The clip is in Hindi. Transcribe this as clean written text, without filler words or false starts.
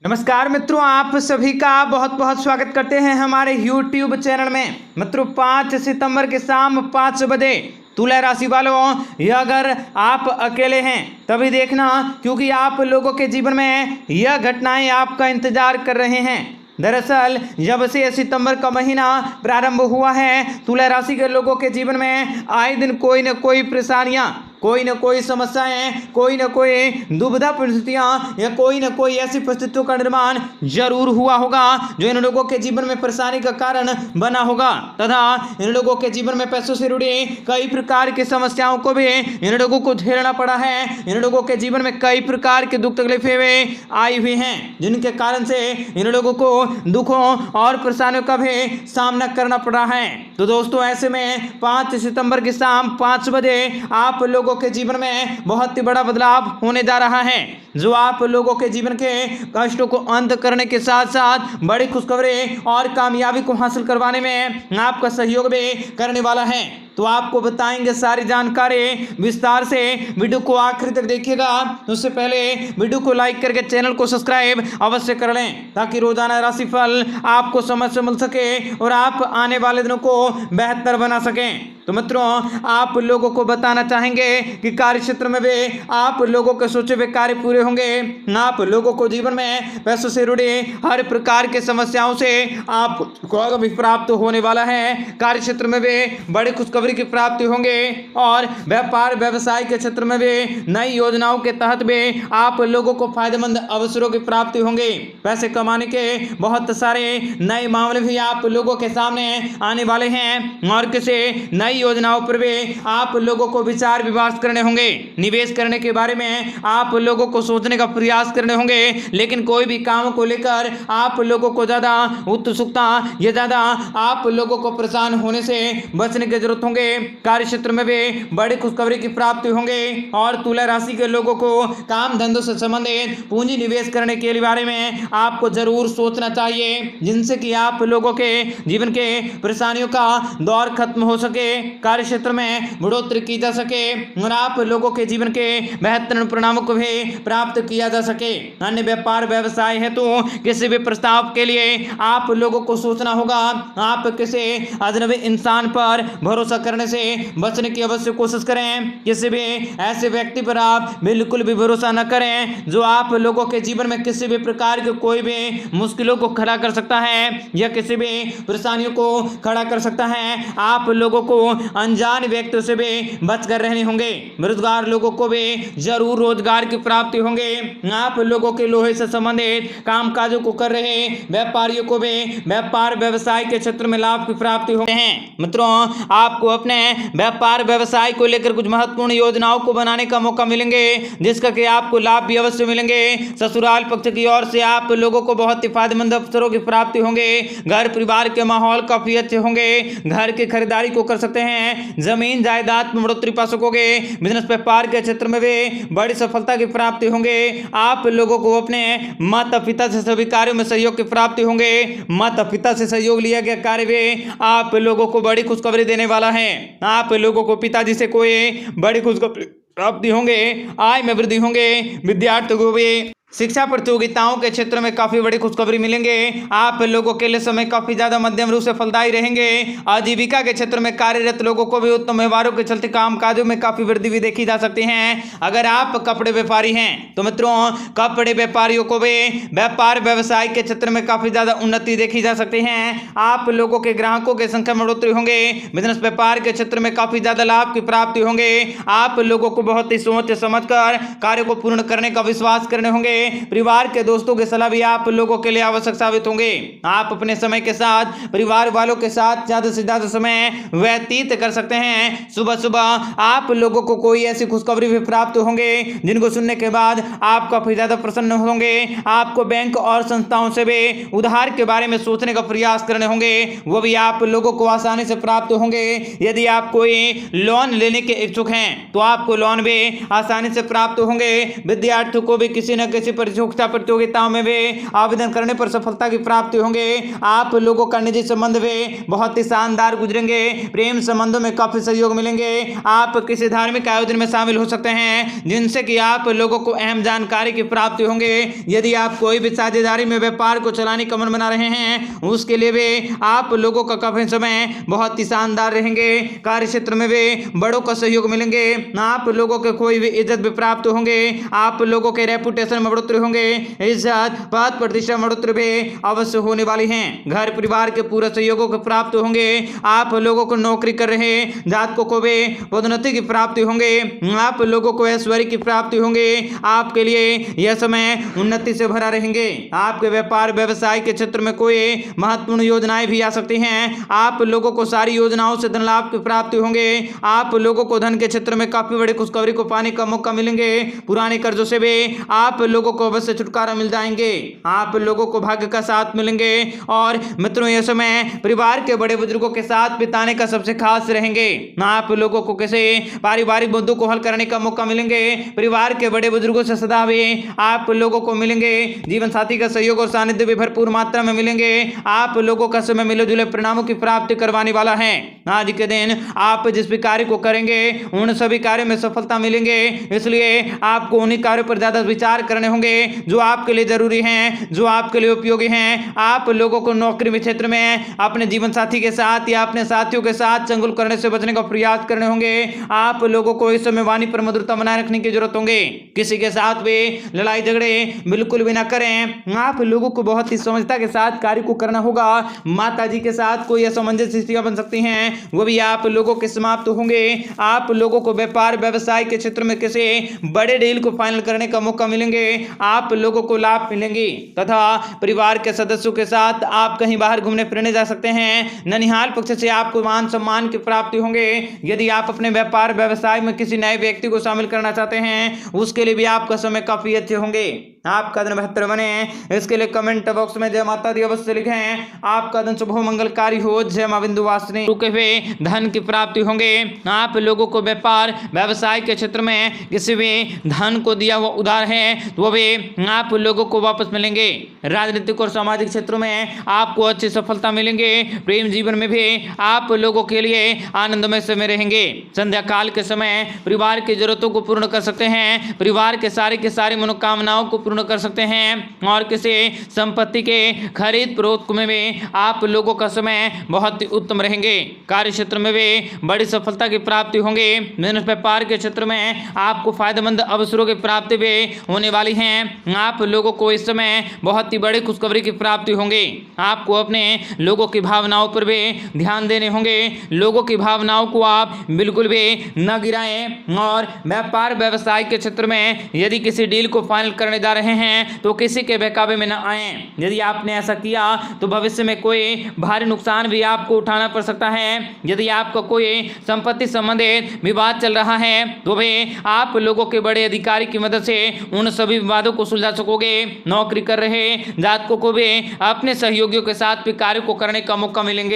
नमस्कार मित्रों, आप सभी का बहुत बहुत स्वागत करते हैं हमारे YouTube चैनल में। मित्रों 5 सितंबर के शाम 5 बजे तुला राशि वालों, यह अगर आप अकेले हैं तभी देखना, क्योंकि आप लोगों के जीवन में यह घटनाएं आपका इंतजार कर रहे हैं। दरअसल जब से सितंबर का महीना प्रारंभ हुआ है, तुला राशि के लोगों के जीवन में आए दिन कोई न कोई परेशानियां, कोई न कोई समस्याएं, कोई न कोई दुविधा परिस्थितियां या कोई न कोई ऐसी परिस्थितियों का निर्माण जरूर हुआ होगा जो इन लोगों के जीवन में परेशानी का कारण बना होगा, तथा इन लोगों के जीवन में पैसों से जुड़ी कई प्रकार की समस्याओं को भी इन लोगों को झेलना पड़ा है। इन लोगों के जीवन में कई प्रकार के दुख तकलीफें आई हुई हैं, जिनके कारण से इन लोगों को दुखों और परेशानियों का भी सामना करना पड़ा है। तो दोस्तों, ऐसे में 5 सितंबर की शाम 5 बजे आप लोगों के जीवन में बहुत ही बड़ा बदलाव होने जा रहा है, जो आप लोगों के जीवन के कष्टों को अंत करने के साथ साथ बड़ी खुशखबरी और कामयाबी को हासिल करवाने में आपका सहयोग भी करने वाला है। तो आपको बताएंगे सारी जानकारी विस्तार से, वीडियो को आखिर तक देखिएगा। उससे पहले वीडियो को लाइक करके चैनल को सब्सक्राइब अवश्य कर लें, ताकि रोजाना राशिफल आपको समय से मिल सके और आप आने वाले दिनों को बेहतर बना सकें। तो मित्रों, आप लोगों को बताना चाहेंगे कि कार्य क्षेत्र में भी आप लोगों के सोचे हुए कार्य पूरे होंगे। आप लोगों को जीवन में पैसों से जुड़े हर प्रकार के समस्याओं से आपको भी प्राप्त होने वाला है। कार्य क्षेत्र में भी बड़ी खुशखबरी की प्राप्ति होंगे और व्यापार व्यवसाय के क्षेत्र में भी नई योजनाओं के तहत भी आप लोगों को फायदेमंद अवसरों की प्राप्ति होंगे। पैसे कमाने के बहुत सारे नए मामले भी आप लोगों के सामने आने वाले हैं और किसी नई योजनाओं पर भी आप लोगों को विचार विमर्श करने होंगे। निवेश करने के बारे में आप लोगों को सोचने का प्रयास करने होंगे, लेकिन कोई भी काम को लेकर आप लोगों को ज्यादा उत्सुकता या ज्यादा आप लोगों को परेशान होने से बचने की जरूरत होंगे। कार्य क्षेत्र में भी बड़ी खुशखबरी की प्राप्ति होंगे और तुला राशि के लोगों को काम धंधों से संबंधित पूंजी निवेश करने के बारे में आपको जरूर सोचना चाहिए, जिनसे कि आप लोगों के जीवन के परेशानियों का दौर खत्म हो सके, कार्य क्षेत्र में बढ़ोतरी की जा सके और आप लोगों के जीवन के बेहतर परिणामों को भी प्राप्त किया जा सके। अन्य व्यापार व्यवसाय है तो किसी भी प्रस्ताव के लिए आप लोगों को सोचना होगा। आप किसी अजनबी इंसान पर भरोसा करने से बचने की अवश्य कोशिश करें। किसी भी ऐसे व्यक्ति पर आप बिल्कुल भी भरोसा न करें जो आप लोगों के जीवन में किसी भी प्रकार के कोई भी मुश्किलों को खड़ा कर सकता है या किसी भी परेशानियों को खड़ा कर सकता है। आप लोगों को अनजान व्यक्तियों से भी बचकर रहने होंगे। बेरोजगार लोगों को भी जरूर रोजगार की प्राप्ति होंगे। आप लोगों के लोहे से संबंधित कामकाजों को कर रहे व्यापारियों को भी व्यापार व्यवसाय के क्षेत्र में लाभ की प्राप्ति होते हैं। मित्रों, आपको अपने व्यापार व्यवसाय को लेकर कुछ महत्वपूर्ण योजनाओं को बनाने का मौका मिलेंगे, जिसका कि आपको लाभ भी अवश्य मिलेंगे। ससुराल पक्ष की ओर से आप लोगों को बहुत ही फायदेमंद अवसरों की प्राप्ति होंगे। घर परिवार के माहौल काफी अच्छे होंगे। घर की खरीदारी को कर सकते हैं। जमीन जायदाद में बढ़ोतरी पा सकोगे। बिजनेस व्यापार के क्षेत्र में भी बड़ी सफलता की प्राप्ति होंगे। आप लोगों को अपने माता पिता से सभी कार्यों में सहयोग की प्राप्ति होंगे। माता पिता से सहयोग लिया गया कार्य भी आप लोगों को बड़ी खुशखबरी देने वाला है। आप लोगों को पिताजी से कोई बड़ी खुशखबरी प्राप्ति होंगे। आय में वृद्धि होंगे। विद्यार्थियों को भी शिक्षा प्रतियोगिताओं के क्षेत्र में काफी बड़ी खुशखबरी मिलेंगे। आप लोगों के लिए समय काफी ज्यादा मध्यम रूप से फलदायी रहेंगे। आजीविका के क्षेत्र में कार्यरत लोगों को भी उत्तम व्यवहारों के चलते कामकाजों में काफी वृद्धि भी देखी जा सकती है। अगर आप कपड़े व्यापारी हैं तो मित्रों, कपड़े व्यापारियों को भी व्यापार व्यवसाय के क्षेत्र में काफी ज्यादा उन्नति देखी जा सकती है। आप लोगों के ग्राहकों की संख्या में बढ़ोतरी होंगे। बिजनेस व्यापार के क्षेत्र में काफी ज्यादा लाभ की प्राप्ति होंगे। आप लोगों को बहुत ही सोच समझकर कार्य को पूर्ण करने का विश्वास करने होंगे। परिवार के दोस्तों की सलाह भी आप लोगों के लिए आवश्यक साबित होंगे। आप अपने समय के साथ परिवार वालों के साथ ज्यादा से ज्यादा समय व्यतीत कर सकते हैं। सुबह सुबह आप लोगों को कोई ऐसी खुशखबरी भी प्राप्त होंगे जिनको सुनने के बाद आप काफी ज्यादा प्रसन्न होंगे। आपको बैंक और संस्थाओं से भी उधार के बारे में सोचने का प्रयास करने होंगे, वो भी आप लोगों को आसानी से प्राप्त होंगे। यदि आप कोई लोन लेने के इच्छुक हैं तो आपको लोन भी आसानी से प्राप्त होंगे। विद्यार्थियों को भी किसी न किसी ऐसी प्रतियोगिताओं में भी आवेदन करने पर सफलता की प्राप्ति होंगे। आप लोगों का निजी संबंध भी बहुत ही शानदार गुजरेंगे। प्रेम संबंधों में काफी सहयोग मिलेंगे। आप किसी धार्मिक आयोजन में शामिल हो सकते हैं जिनसे कि आप लोगों को अहम जानकारी की प्राप्ति होंगे। यदि आप कोई भी साझेदारी में व्यापार को चलाने का मन बना रहे हैं उसके लिए भी आप लोगों का काफी समय बहुत ही शानदार रहेंगे। कार्य क्षेत्र में भी बड़ों का सहयोग मिलेंगे। आप लोगों के कोई भी इज्जत भी प्राप्त होंगे। आप लोगों के रेपुटेशन में बढ़ोतरी होंगे। इज्जत पद प्रतिष्ठा में बढ़ोतरी भी अवश्य होने वाली है। घर परिवार के पूरे सहयोगों को प्राप्त होंगे। आप लोगों को नौकरी कर रहे जातकों को भी पदोन्नति की प्राप्ति होंगे। आप लोगों को ऐश्वर्य की प्राप्ति होंगे। आपके लिए यह समय उन्नति से भरा रहेंगे। आपके व्यापार व्यवसाय के क्षेत्र में कोई महत्वपूर्ण योजनाएं भी आ सकती हैं। आप लोगों को सारी योजनाओं से धन लाभ की प्राप्ति होंगे। आप लोगों को धन के क्षेत्र में काफी बड़ी खुशखबरी को पाने का मौका मिलेंगे। पुराने कर्जों से भी आप लोगों को अवश्य छुटकारा मिल जाएंगे। आप लोगों को भाग्य का साथ मिलेंगे। और मित्रों, यह समय परिवार के बड़े बुजुर्गों के साथ बिताने का सबसे खास रहेंगे। आप लोगों को किसी पारिवारिक मुद्दों को हल करने का मौका मिलेंगे। परिवार के बड़े बुजुर्गों से सदा भी आप लोगों को मिलेंगे। जीवन साथी का सहयोग और सानिध्य भी भरपूर मात्रा में मिलेंगे। आप लोगों का समय मिले जुले परिणामों की प्राप्ति करवाने वाला है। आज के दिन आप जिस भी कार्य को करेंगे उन सभी कार्यों में सफलता मिलेंगे। इसलिए आपको उन्हीं कार्यों पर ज्यादा विचार करने होंगे जो आपके लिए जरूरी हैं, जो आपके लिए उपयोगी हैं। आप लोगों को नौकरी में क्षेत्र में अपने जीवन साथी के साथ या अपने साथियों के साथ चंगुल करने से बचने का प्रयास करने होंगे। आप लोगों को इस समय वाणी पर मधुरता बनाए रखने की जरूरत होंगे। किसी के साथ भी लड़ाई झगड़े बिल्कुल भी ना करें। आप लोगों को बहुत ही समझता के साथ कार्य को करना होगा। माता जी के साथ कोई असमंजस स्थितियां बन सकती हैं, वो भी आप लोगों के समाप्त होंगे। आप लोगों को व्यापार व्यवसाय के क्षेत्र में किसी बड़े डील को फाइनल करने का मौका मिलेंगे। आप लोगों को लाभ मिलेंगे तथा परिवार के सदस्यों के साथ आप कहीं बाहर घूमने फिरने जा सकते हैं। ननिहाल पक्ष से आपको मान सम्मान की प्राप्ति होंगे। यदि आप अपने व्यापार व्यवसाय में किसी नए व्यक्ति को शामिल करना चाहते हैं उसके लिए भी आपका समय काफी अच्छे होंगे। आपका दिन बेहतर बने इसके लिए कमेंट बॉक्स में जय माता दी अवश्य लिखें। आपका दिन शुभ हो, मंगलकारी हो। जय मां विंध्यवासिनी। रुके हुए धन की प्राप्ति होंगे। आप लोगों को व्यापार व्यवसाय के क्षेत्र में किसी भी धन को दिया हुआ उधार है वो भी आप लोगों को वापस मिलेंगे। राजनीतिक और सामाजिक क्षेत्रों में आपको अच्छी सफलता मिलेंगे। प्रेम जीवन में भी आप लोगों के लिए आनंदमय समय रहेंगे। संध्या काल के समय परिवार की जरूरतों को पूर्ण कर सकते हैं। परिवार के सारी मनोकामनाओं को पूर्ण कर सकते हैं और किसी संपत्ति के खरीद फरोख्त में भी आप लोगों का समय बहुत ही उत्तम रहेंगे। कार्य क्षेत्र में भी बड़ी सफलता की प्राप्ति होंगे। बिजनेस व्यापार के क्षेत्र में आपको फायदेमंद अवसरों की प्राप्ति भी होने वाली है। आप लोगों को इस समय बहुत ही बड़ी खुशखबरी की प्राप्ति होंगे। आपको अपने लोगों की भावनाओं पर भी ध्यान देने होंगे। लोगों की भावनाओं को आप बिल्कुल भी न गिराएं और व्यापार व्यवसाय के क्षेत्र में यदि किसी डील को फाइनल करने जा रहे हैं तो किसी के बहकावे में न आए। यदि आपने ऐसा किया तो भविष्य में कोई भारी नुकसान भी आपको उठाना पड़ सकता है। यदि आपका कोई संपत्ति संबंधित विवाद चल रहा है तो भी आप लोगों के बड़े अधिकारी की मदद से उन सभी विवादों को सुलझा सकोगे। नौकरी कर रहे जातकों को भी अपने सहयोगियों के साथ भी कार्य को करने का मौका मिलेंगे।